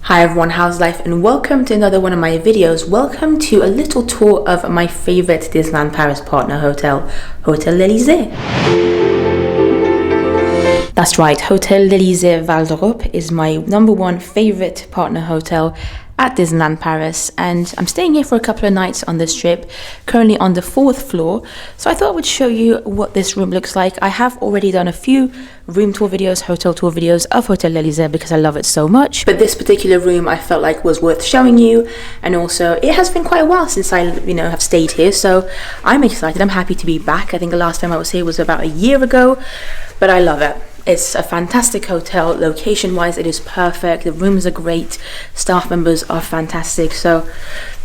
Hi everyone, how's life, and welcome to another one of my videos. Welcome to a little tour of my favorite Disneyland Paris partner hotel, Hôtel l'Elysée. That's right, Hôtel l'Elysée Val d'Europe is my number one favorite partner hotel at Disneyland Paris, and I'm staying here for a couple of nights on this trip, currently on the 4th floor. So I thought I would show you what this room looks like. I have already done a few room tour videos, hotel tour videos of Hôtel l'Elysée because I love it so much, but this particular room I felt like was worth showing you, and also it has been quite a while since I have stayed here, so I'm excited. I'm happy to be back. I think the last time I was here was about a year ago, but I love it. It's a fantastic hotel. Location wise, it is perfect. The rooms are great, staff members are fantastic, so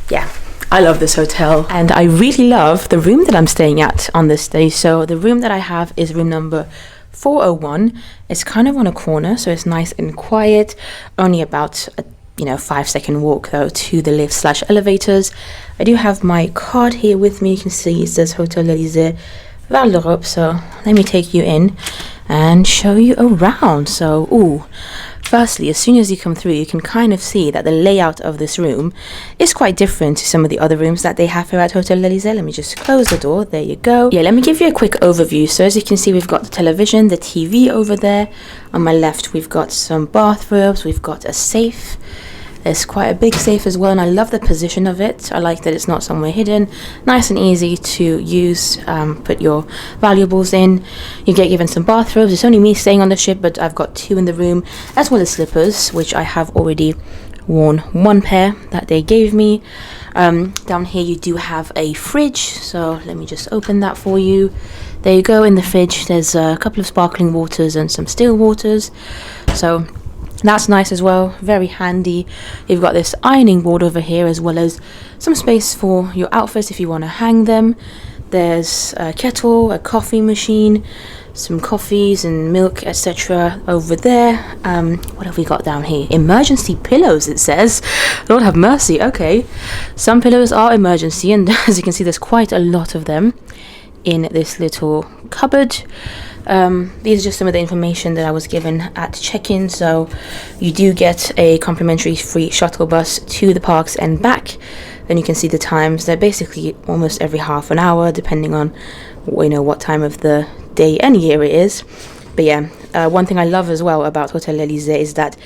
yeah, I love this hotel, and I really love the room that I'm staying at on this day. So the room that I have is room number 401. It's kind of on a corner, so it's nice and quiet, only about a 5-second walk though to the lift / elevators. I do have my card here with me. You can see it says Hôtel l'Elysée Val d'Europe, so let me take you in and show you around. So firstly, as soon as you come through, you can kind of see that the layout of this room is quite different to some of the other rooms that they have here at Hôtel l'Elysée. Let me just close the door. There you go. Yeah, let me give you a quick overview. So as you can see, we've got the television, the TV over there. On my left, we've got some bathrobes. We've got a safe. There's quite a big safe as well, and I love the position of it. I like that it's not somewhere hidden. Nice and easy to use, put your valuables in. You get given some bathrobes. It's only me staying on the ship, but I've got 2 in the room, as well as slippers, which I have already worn 1 pair that they gave me. Down here you do have a fridge, so let me just open that for you. There you go. In the fridge there's a couple of sparkling waters and some still waters, so that's nice as well, very handy. You've got this ironing board over here, as well as some space for your outfits if you want to hang them. There's a kettle, a coffee machine, some coffees and milk, etc. over there. What have we got down here? Emergency pillows, it says. Lord have mercy. Okay, some pillows are emergency, and as you can see, there's quite a lot of them in this little cupboard. These are just some of the information that I was given at check-in. So you do get a complimentary free shuttle bus to the parks and back. Then you can see the times. They're basically almost every half an hour, depending on what time of the day and year it is. But yeah, one thing I love as well about Hôtel l'Elysée is that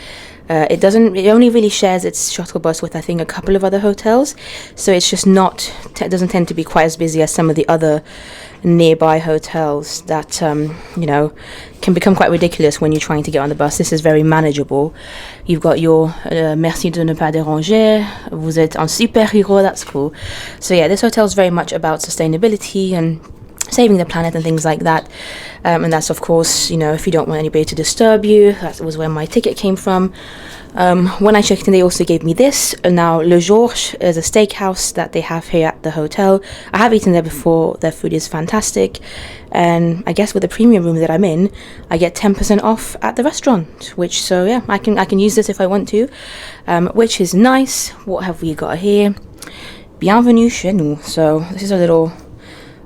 it only really shares its shuttle bus with, I think, a couple of other hotels, so it's just it doesn't tend to be quite as busy as some of the other nearby hotels that can become quite ridiculous when you're trying to get on the bus. This is very manageable. You've got your merci de ne pas déranger, vous êtes un super-héros. That's cool. So yeah, this hotel is very much about sustainability and saving the planet and things like that, and that's of course if you don't want anybody to disturb you. That was where my ticket came from. When I checked in, they also gave me this. Now, Le Georges is a steakhouse that they have here at the hotel. I have eaten there before. Their food is fantastic, and I guess with the premium room that I'm in, I get 10% off at the restaurant, which, so yeah, I can use this if I want to, which is nice. What have we got here? Bienvenue chez nous. So this is a little,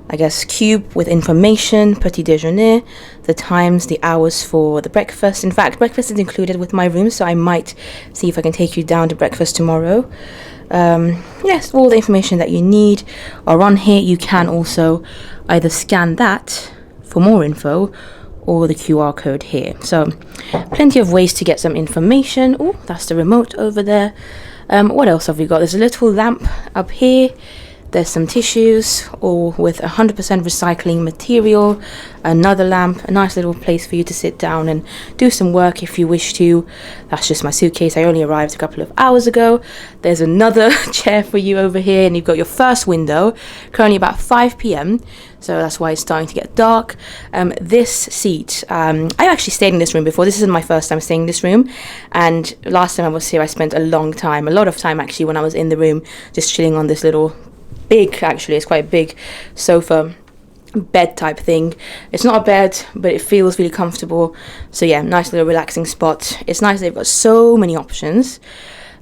I guess, cube with information, petit déjeuner, the times, the hours for the breakfast. In fact, breakfast is included with my room, so I might see if I can take you down to breakfast tomorrow. Yes, all the information that you need are on here. You can also either scan that for more info or the QR code here. So plenty of ways to get some information. Oh, that's the remote over there. What else have we got? There's a little lamp up here. There's some tissues, all with 100% recycling material. Another lamp, a nice little place for you to sit down and do some work if you wish to. That's just my suitcase. I only arrived a couple of hours ago. There's another chair for you over here, and you've got your first window. Currently about 5 p.m, so that's why it's starting to get dark. This seat, I actually stayed in this room before. This isn't my first time staying in this room, and last time I was here I spent a lot of time actually, when I was in the room, just chilling on this little it's quite a big sofa bed type thing. It's not a bed, but it feels really comfortable. So yeah, nice little relaxing spot. It's nice they've got so many options.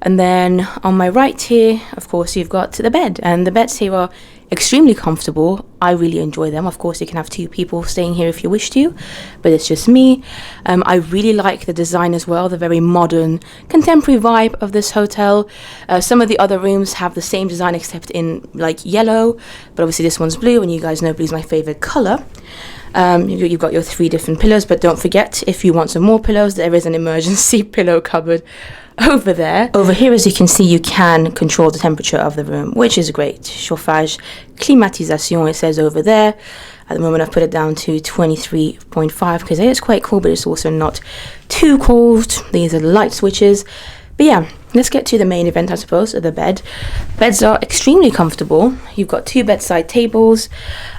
And then on my right here, of course, you've got the bed, and the beds here are extremely comfortable. I really enjoy them. Of course, you can have 2 people staying here if you wish to, but it's just me. I really like the design as well, the very modern, contemporary vibe of this hotel. Some of the other rooms have the same design except in like yellow, but obviously this one's blue, and you guys know blue is my favorite color. You've got your 3 different pillows, but don't forget, if you want some more pillows, there is an emergency pillow cupboard over there. Over here, as you can see, you can control the temperature of the room, which is great. Chauffage, climatisation, it says over there. At the moment, I've put it down to 23.5 because it is quite cool, but it's also not too cold. These are the light switches. But yeah, let's get to the main event, I suppose, the bed. Beds are extremely comfortable. You've got 2 bedside tables.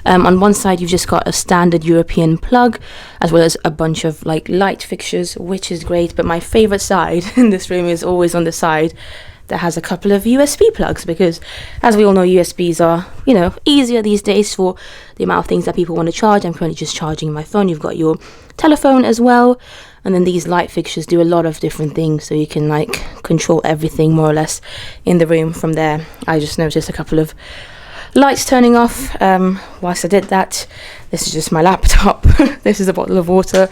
On one side, you've just got a standard European plug, as well as a bunch of like light fixtures, which is great. But my favorite side in this room is always on the side that has a couple of USB plugs, because as we all know, USBs are, you know, easier these days for the amount of things that people want to charge. I'm currently just charging my phone. You've got your telephone as well. And then these light fixtures do a lot of different things, so you can like control everything more or less in the room from there. I just noticed a couple of lights turning off whilst I did that. This is just my laptop. This is a bottle of water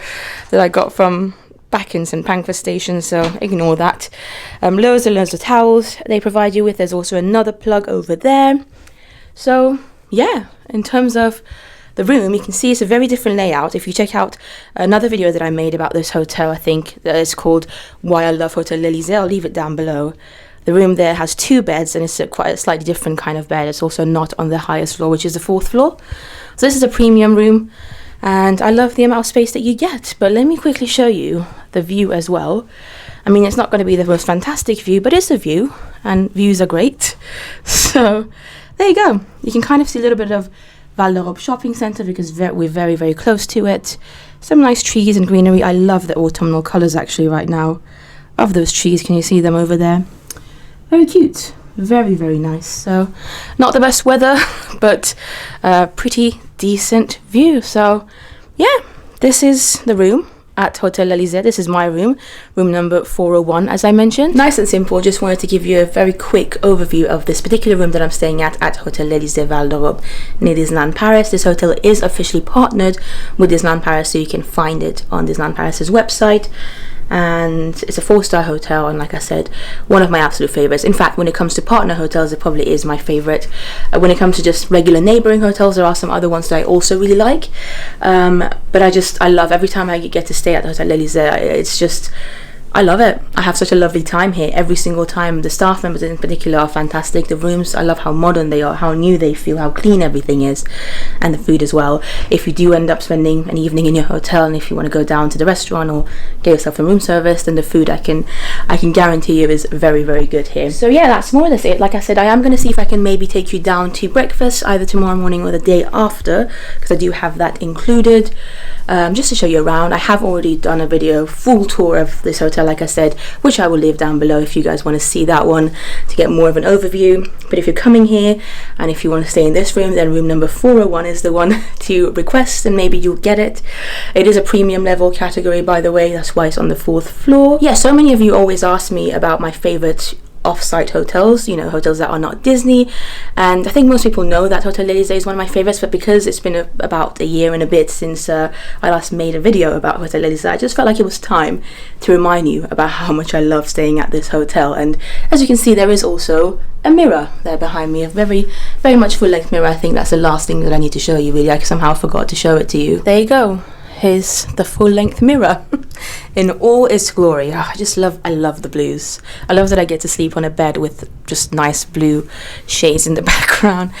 that I got from back in St Pancras station, so ignore that. Loads and loads of towels they provide you with. There's also another plug over there. So yeah, in terms of the room, you can see it's a very different layout. If you check out another video that I made about this hotel, I think that is called Why I Love Hotel L'Elysée, I'll leave it down below. The room there has 2 beds, and it's quite a slightly different kind of bed. It's also not on the highest floor, which is the 4th floor. So this is a premium room, and I love the amount of space that you get. But let me quickly show you the view as well. I mean, it's not going to be the most fantastic view, but it's a view, and views are great. So there you go. You can kind of see a little bit of Val d'Europe shopping centre because we're very, very close to it. Some nice trees and greenery. I love the autumnal colours actually right now of those trees. Can you see them over there? Very cute. Very, very nice. So not the best weather, but pretty decent view. So yeah, this is the room at Hotel L'Elysée. This is my room number 401, as I mentioned. Nice and simple. Just wanted to give you a very quick overview of this particular room that I'm staying at Hotel L'Elysée Val d'Europe near Disneyland Paris. This hotel is officially partnered with Disneyland Paris, so you can find it on Disneyland Paris's website. And it's a 4-star hotel, and like I said, one of my absolute favorites. In fact, when it comes to partner hotels, it probably is my favorite. When it comes to just regular neighboring hotels, there are some other ones that I also really like, but I love every time I get to stay at the Hotel L'Elysée. It's just, I love it. I have such a lovely time here every single time. The staff members in particular are fantastic. The rooms, I love how modern they are, how new they feel, how clean everything is, and the food as well. If you do end up spending an evening in your hotel, and if you want to go down to the restaurant or get yourself a room service, then the food I can guarantee you is very, very good here. So yeah, that's more or less it. Like I said, I am going to see if I can maybe take you down to breakfast either tomorrow morning or the day after, because I do have that included, just to show you around. I have already done a video, full tour of this hotel, like I said, which I will leave down below if you guys want to see that one to get more of an overview. But if you're coming here and if you want to stay in this room, then room number 401 is the one to request, and maybe you'll get it. It is a premium level category, by the way, that's why it's on the 4th floor. Yeah, so many of you always ask me about my favorite off-site hotels, you know, hotels that are not Disney, and I think most people know that Hotel L'Elysée is one of my favorites, but because it's been about a year and a bit since I last made a video about Hotel L'Elysée, I just felt like it was time to remind you about how much I love staying at this hotel. And as you can see, there is also a mirror there behind me, a very, very much full-length mirror. I think that's the last thing that I need to show you, really. I somehow forgot to show it to you. There you go. Here's the full-length mirror in all its glory. Oh, I love the blues. I love that I get to sleep on a bed with just nice blue shades in the background.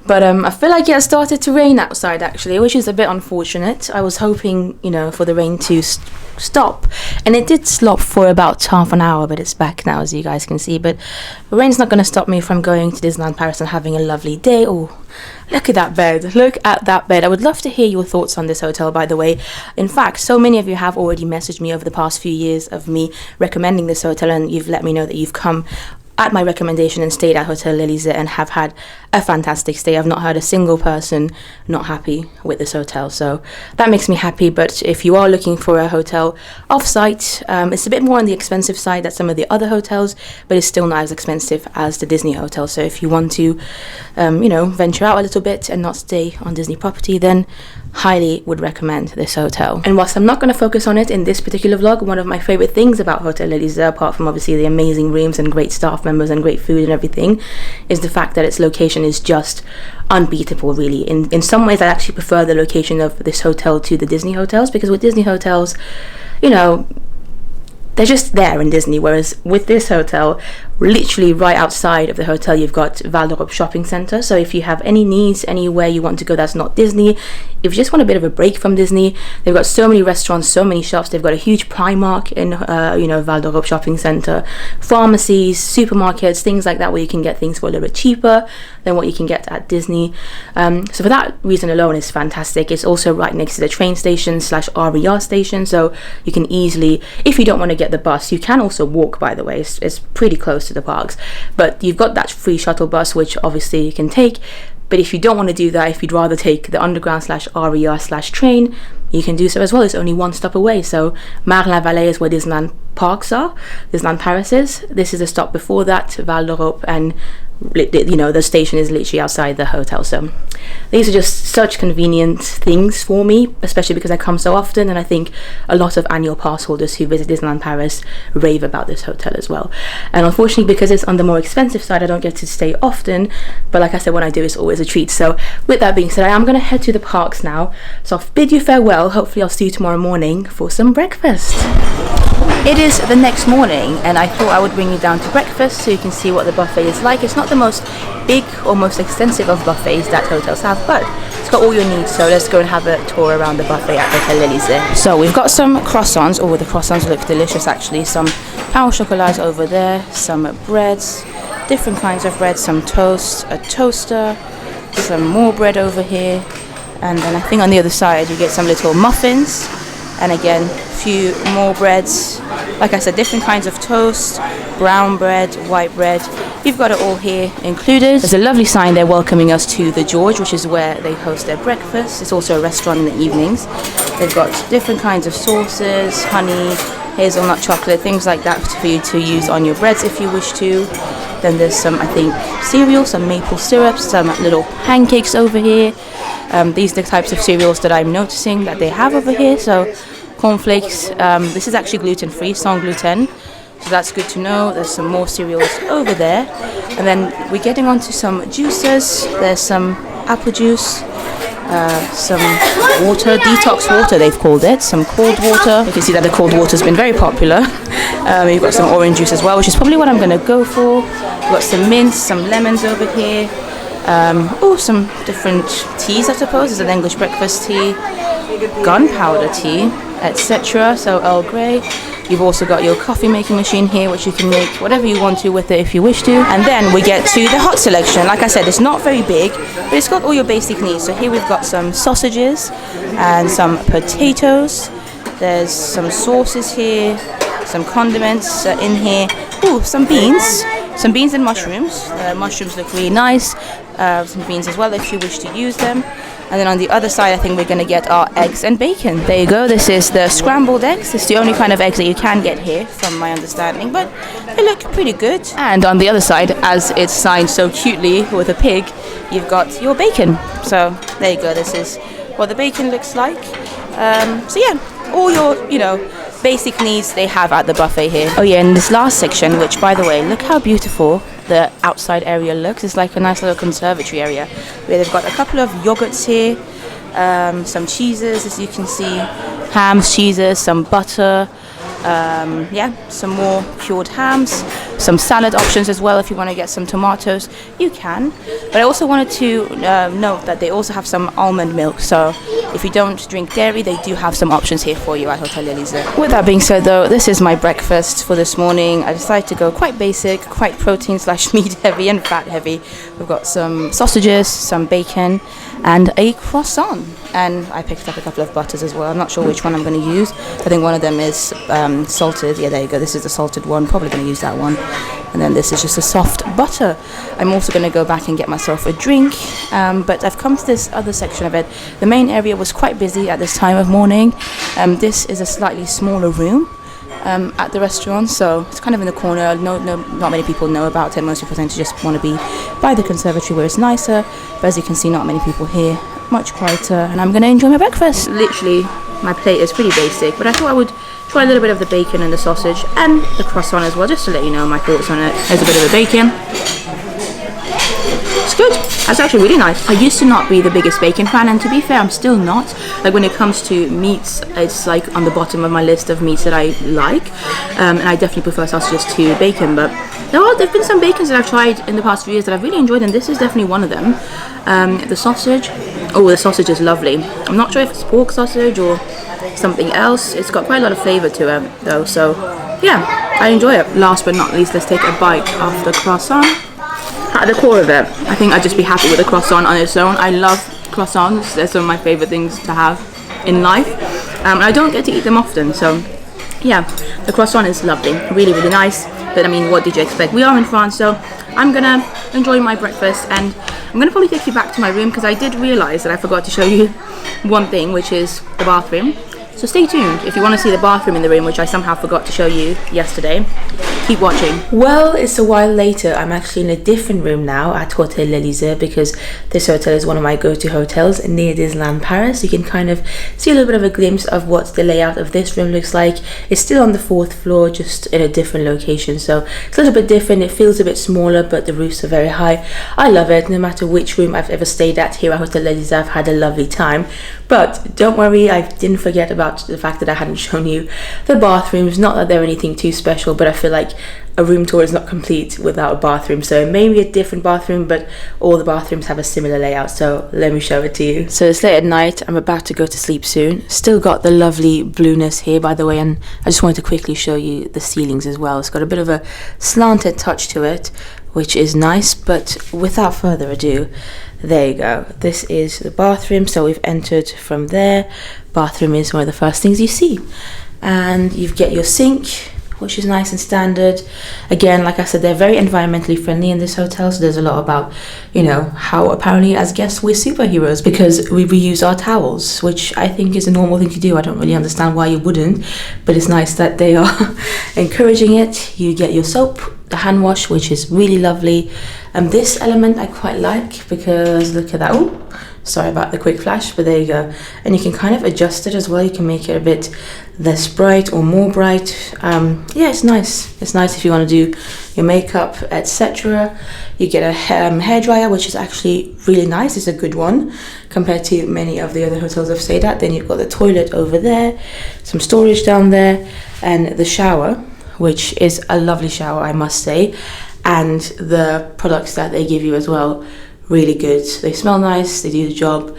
But I feel like it has started to rain outside actually, which is a bit unfortunate. I was hoping, you know, for the rain to stop, and it did stop for about half an hour, but it's back now, as you guys can see. But the rain's not going to stop me from going to Disneyland Paris and having a lovely day. Oh, look at that bed. Look at that bed. I would love to hear your thoughts on this hotel, by the way. In fact, so many of you have already messaged me over the past few years of me recommending this hotel, and you've let me know that you've come at my recommendation and stayed at Hotel Elysée and have had a fantastic stay. I've not heard a single person not happy with this hotel, so that makes me happy. But if you are looking for a hotel off-site, it's a bit more on the expensive side than some of the other hotels, but it's still not as expensive as the Disney hotel. So if you want to, venture out a little bit and not stay on Disney property, then highly would recommend this hotel. And whilst I'm not going to focus on it in this particular vlog, one of my favorite things about Hotel Elysée, apart from obviously the amazing rooms and great staff members and great food and everything, is the fact that its location is just unbeatable, really. In some ways, I actually prefer the location of this hotel to the Disney hotels, because with Disney hotels, they're just there in Disney, whereas with this hotel, literally right outside of the hotel, you've got Val d'Europe shopping centre. So if you have any needs, anywhere you want to go that's not Disney, if you just want a bit of a break from Disney, they've got so many restaurants, so many shops. They've got a huge Primark in Val d'Europe shopping centre, pharmacies, supermarkets, things like that, where you can get things for a little bit cheaper than what you can get at Disney. So for that reason alone, it's fantastic. It's also right next to the train station / RER station, so you can easily, if you don't want to get the bus, you can also walk, by the way. It's pretty close to the parks, but you've got that free shuttle bus, which obviously you can take. But if you don't want to do that, if you'd rather take the underground / RER / train, you can do so as well. It's only one stop away. So Marne-la-Vallée is where Disneyland Parks are, Disneyland Paris is. This is a stop before that, Val d'Europe, and the station is literally outside the hotel. So these are just such convenient things for me, especially because I come so often, and I think a lot of annual pass holders who visit Disneyland Paris rave about this hotel as well. And unfortunately, because it's on the more expensive side, I don't get to stay often, but like I said, when I do, it's always a treat. So with that being said, I am going to head to the parks now, so I'll bid you farewell. Hopefully I'll see you tomorrow morning for some breakfast. It is the next morning, and I thought I would bring you down to breakfast so you can see what the buffet is like. It's not the most big or most extensive of buffets that hotels have, but it's got all your needs. So let's go and have a tour around the buffet at Hotel Elysée. So we've got some croissants. Oh, the croissants look delicious actually. Some pain au chocolat over there, some breads, different kinds of bread, some toast, a toaster, some more bread over here, and then I think on the other side you get some little muffins, and again a few more breads. Like I said, different kinds of toast, brown bread, white bread. You've got it all here included. There's a lovely sign there welcoming us to the George, which is where they host their breakfast. It's also a restaurant in the evenings. They've got different kinds of sauces, honey, hazelnut chocolate, things like that for you to use on your breads if you wish to. Then there's some, I think, cereal, some maple syrup, some little pancakes over here. These are the types of cereals that I'm noticing that they have over here. So cornflakes, this is actually gluten-free, sans gluten, so that's good to know. There's some more cereals over there, and then we're getting onto some juices. There's some apple juice, some water, detox water they've called it, some cold water. You can see that the cold water has been very popular. You've got some orange juice as well, which is probably what I'm going to go for. We've got some mints, some lemons over here. Some different teas, I suppose. There's an English breakfast tea, gunpowder tea, etc. So Earl Grey. You've also got your coffee making machine here, which you can make whatever you want to with it if you wish to. And then we get to the hot selection. Like I said, it's not very big, but it's got all your basic needs. So here we've got some sausages and some potatoes. There's some sauces here, some condiments in here. Some beans. Some beans and mushrooms. Mushrooms look really nice. Some beans as well if you wish to use them. And then on the other side, I think we're going to get our eggs and bacon. There you go. This is the scrambled eggs. It's the only kind of eggs that you can get here, from my understanding. But they look pretty good. And on the other side, as it's signed so cutely with a pig, you've got your bacon. So there you go. This is what the bacon looks like. So yeah, all your, basic needs they have at the buffet here. Oh yeah, in this last section, which by the way, look how beautiful the outside area looks. It's like a nice little conservatory area where they've got a couple of yogurts here, some cheeses, as you can see, hams, cheeses, some butter, some more cured hams, some salad options as well. If you want to get some tomatoes, you can. But I also wanted to note that they also have some almond milk, so if you don't drink dairy, they do have some options here for you at Hotel Elysée. With that being said though, this is my breakfast for this morning. I decided to go quite basic, quite protein / meat heavy and fat heavy. We've got some sausages, some bacon, and a croissant. And I picked up a couple of butters as well. I'm not sure which one I'm going to use. I think one of them is salted. Yeah, there you go. This is the salted one. Probably going to use that one. and then this is just a soft butter. I'm also going to go back and get myself a drink, but I've come to this other section of it. The main area was quite busy at this time of morning. This is a slightly smaller room at the restaurant, so it's kind of in the corner. Not many people know about it. Most people tend to just want to be by the conservatory where it's nicer, but as you can see, not many people here, much quieter, and I'm going to enjoy my breakfast. Literally, my plate is pretty basic, but I thought I would try a little bit of the bacon and the sausage and the croissant as well, just to let you know my thoughts on it. There's a bit of the bacon. It's good. That's actually really nice. I used to not be the biggest bacon fan, and to be fair, I'm still not. Like when it comes to meats, it's like on the bottom of my list of meats that I like, and I definitely prefer sausages to bacon. But there've been some bacons that I've tried in the past few years that I've really enjoyed, and this is definitely one of them. The sausage, the sausage is lovely. I'm not sure if it's pork sausage or something else. It's got quite a lot of flavour to it though, so yeah, I enjoy it. Last but not least, let's take a bite of the croissant. At the core of it, I think I'd just be happy with a croissant on its own. I love croissants. They're some of my favourite things to have in life. I don't get to eat them often, so yeah, the croissant is lovely, really, really nice. But I mean, what did you expect? We are in France, so I'm gonna enjoy my breakfast, and I'm gonna probably take you back to my room because I did realise that I forgot to show you one thing, which is the bathroom. So stay tuned if you want to see the bathroom in the room, which I somehow forgot to show you yesterday. Keep watching. Well, it's a while later. I'm actually in a different room now at Hôtel because this hotel is one of my go-to hotels near Disneyland Paris. You can kind of see a little bit of a glimpse of what the layout of this room looks like. It's still on the 4th floor, just in a different location, so it's a little bit different. It feels a bit smaller, but the roofs are very high. I love it. No matter which room I've ever stayed at here at Hôtel I've had a lovely time. But don't worry, I didn't forget about the fact that I hadn't shown you the bathrooms. Not that they're anything too special, but I feel like a room tour is not complete without a bathroom. So maybe a different bathroom, but all the bathrooms have a similar layout, so let me show it to you. So it's late at night. I'm about to go to sleep soon. Still got the lovely blueness here, by the way, and I just wanted to quickly show you the ceilings as well. It's got a bit of a slanted touch to it, which is nice. But without further ado, there you go. This is the bathroom. So we've entered from there. Bathroom is one of the first things you see, and you get your sink, which is nice and standard. Again, like I said, they're very environmentally friendly in this hotel, so there's a lot about, you know, how apparently as guests we're superheroes because we reuse our towels, which I think is a normal thing to do. I don't really understand why you wouldn't, but it's nice that they are encouraging it. You get your soap, the hand wash, which is really lovely. This element I quite like because look at that. Oh, sorry about the quick flash, but there you go. And you can kind of adjust it as well. You can make it a bit less bright or more bright. Yeah, it's nice. It's nice if you want to do your makeup, etc. You get a hairdryer, which is actually really nice. It's a good one compared to many of the other hotels I've stayed at. Then you've got the toilet over there, some storage down there, and the shower, which is a lovely shower, I must say. And the products that they give you as well, really good. They smell nice, they do the job.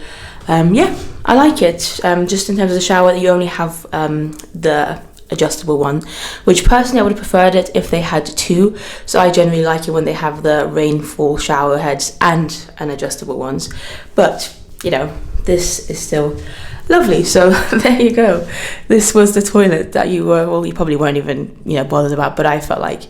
Yeah, I like it. Just in terms of the shower, you only have the adjustable one, which personally I would have preferred it if they had two. So I generally like it when they have the rainfall shower heads and an adjustable ones. But, you know, this is still lovely. So there you go. This was the toilet that you probably weren't even, you know, bothered about, but I felt like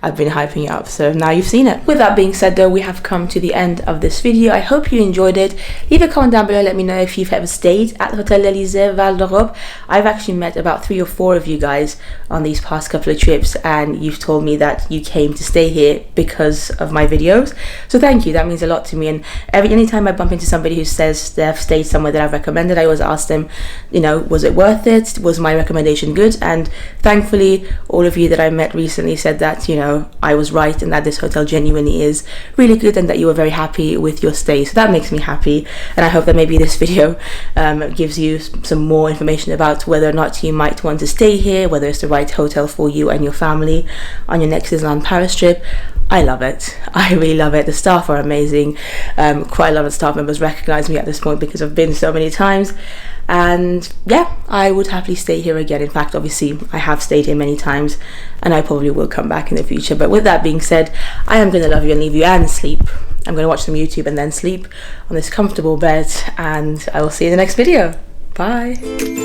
I've been hyping it up, so now you've seen it. With that being said though, we have come to the end of this video. I hope you enjoyed it. Leave a comment down below, let me know if you've ever stayed at Hôtel Val d'Europe. I've actually met about 3 or 4 of you guys on these past couple of trips, and you've told me that you came to stay here because of my videos. So thank you, that means a lot to me. And anytime I bump into somebody who says they've stayed somewhere that I've recommended, I always ask them, you know, was it worth it? Was my recommendation good? And thankfully, all of you that I met recently said that, you know, I was right and that this hotel genuinely is really good and that you were very happy with your stay. So that makes me happy, and I hope that maybe this video gives you some more information about whether or not you might want to stay here, whether it's the right hotel for you and your family on your next Disneyland Paris trip. I love it. I really love it. The staff are amazing. Quite a lot of staff members recognize me at this point because I've been so many times. And yeah, I would happily stay here again. In fact, obviously, I have stayed here many times and I probably will come back in the future. But with that being said, I am going to love you and leave you and sleep. I'm going to watch some YouTube and then sleep on this comfortable bed, and I will see you in the next video. Bye.